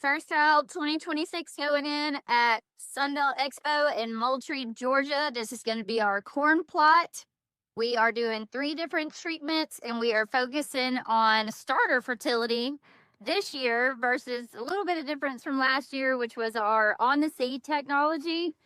First trial 2026 going in at Sunbelt Expo in Moultrie, Georgia. This is going to be our corn plot. We are doing 3 different treatments and we are focusing on starter fertility this year versus a little bit of difference from last year, which was our on the seed technology.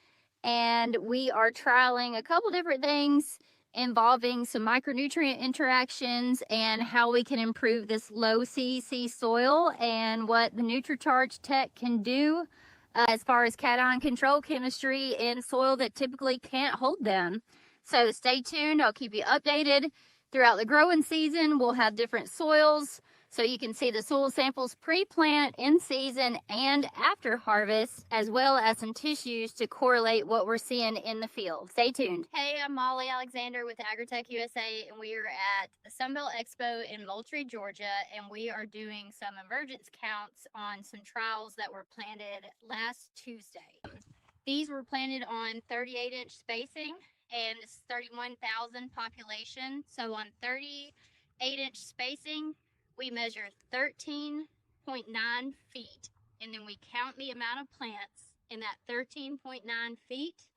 And we are trialing a couple different things involving some micronutrient interactions and how we can improve this low CEC soil and what the NutriCharge tech can do as far as cation control chemistry in soil that typically can't hold them. So stay tuned. I'll keep you updated throughout the growing season. We'll have different soils so you can see the soil samples pre-plant, in season, and after harvest, as well as some tissues to correlate what we're seeing in the field. Stay tuned. Hey, I'm Molly Alexander with Agritech USA, and we are at the Sunbelt Expo in Moultrie, Georgia, and we are doing some emergence counts on some trials that were planted last Tuesday. These were planted on 38-inch spacing, and it's 31,000 population. So on 38-inch spacing, we measure 13.9 feet, and then we count the amount of plants in that 13.9 feet.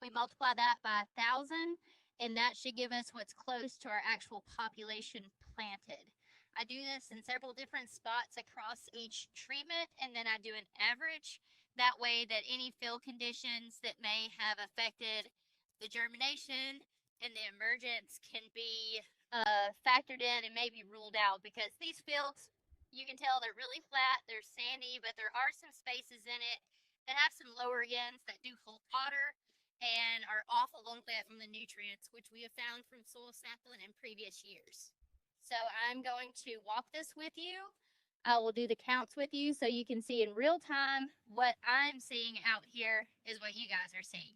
We multiply that by 1,000, and that should give us what's close to our actual population planted. I do this in several different spots across each treatment, and then I do an average. That way that any field conditions that may have affected the germination and the emergence can be factored in and maybe ruled out, because these fields, you can tell they're really flat, they're sandy, but there are some spaces in it that have some lower ends that do hold water and are off a little bit from the nutrients, which we have found from soil sampling in previous years. So I'm going to walk this with you. I will do the counts with you so you can see in real time what I'm seeing out here is what you guys are seeing.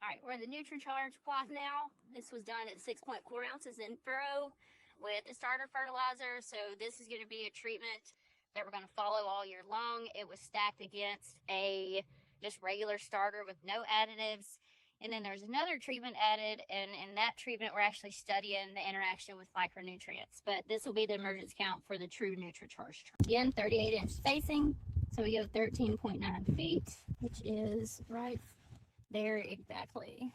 All right, we're in the NutriCharge plot now. This was done at 6.4 ounces in furrow with the starter fertilizer. So this is going to be a treatment that we're going to follow all year long. It was stacked against a just regular starter with no additives. And then there's another treatment added, and in that treatment, we're actually studying the interaction with micronutrients. But this will be the emergence count for the true NutriCharge. Again, 38-inch spacing. So we go 13.9 feet, which is right there exactly.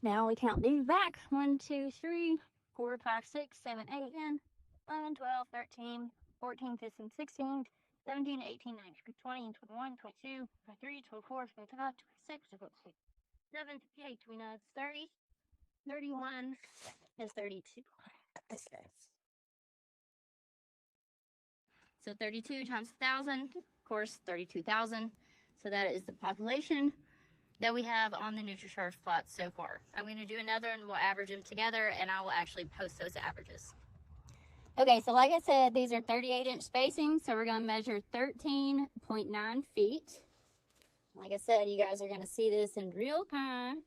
Now we count these back. 1, 2, 3, 4, 5, 6, 7, 8, 10, 11, 12, 13, 14, 15, 16, 17, 18, 19, 20, 21, 22, 23, 24, 25, 26, 27, 28, 29, 30, 31, and 32. Okay. So 32 times 1,000, of course, 32,000. So that is the population that we have on the NutriCharge plot so far. I'm going to do another and we'll average them together, and I will actually post those averages. Okay, so like I said, these are 38-inch spacing, so we're going to measure 13.9 feet. Like I said, you guys are going to see this in real time.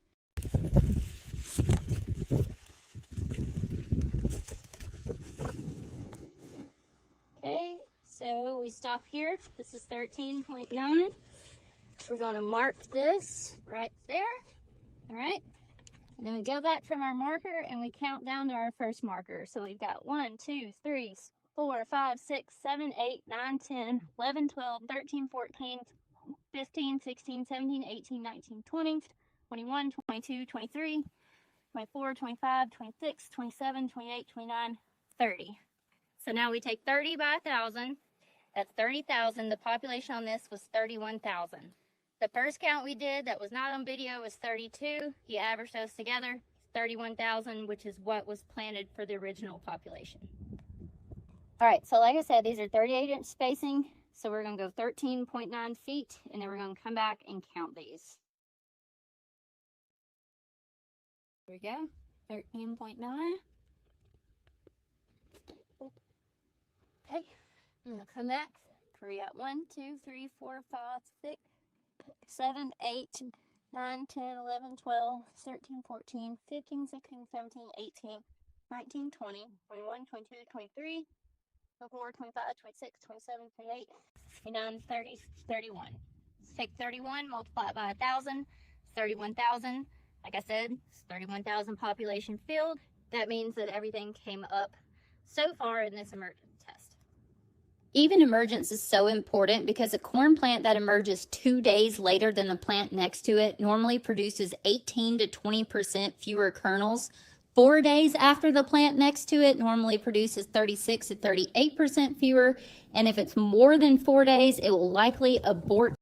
Okay, so we stop here. This is 13.9. We're going to mark this right there. All right. And then we go back from our marker and we count down to our first marker. So we've got 1, 2, 3, 4, 5, 6, 7, 8, 9, 10, 11, 12, 13, 14, 15, 16, 17, 18, 19, 20, 21, 22, 23, 24, 25, 26, 27, 28, 29, 30. So now we take 30 by 1,000. That's 30,000. The population on this was 31,000. The first count we did that was not on video was 32. He averaged those together, 31,000, which is what was planted for the original population. All right, so like I said, these are 38-inch spacing. So we're going to go 13.9 feet, and then we're going to come back and count these. Here we go, 13.9. Okay, I'm going to come back. We got 1, 2, 3, 4, 5, 6, 7, 8, 9, 10, 11, 12, 13, 14, 15, 16, 17, 18, 19, 20, 21, 22, 23, 24, 25, 26, 27, 28, 29, 30, 31. Let's take 31, multiply it by 1,000, 31,000. Like I said, it's 31,000 population field. That means that everything came up so far in this emergence test. Even emergence is so important because a corn plant that emerges 2 days later than the plant next to it normally produces 18 to 20% fewer kernels. 4 days after the plant next to it normally produces 36 to 38% fewer. And if it's more than 4 days, it will likely abort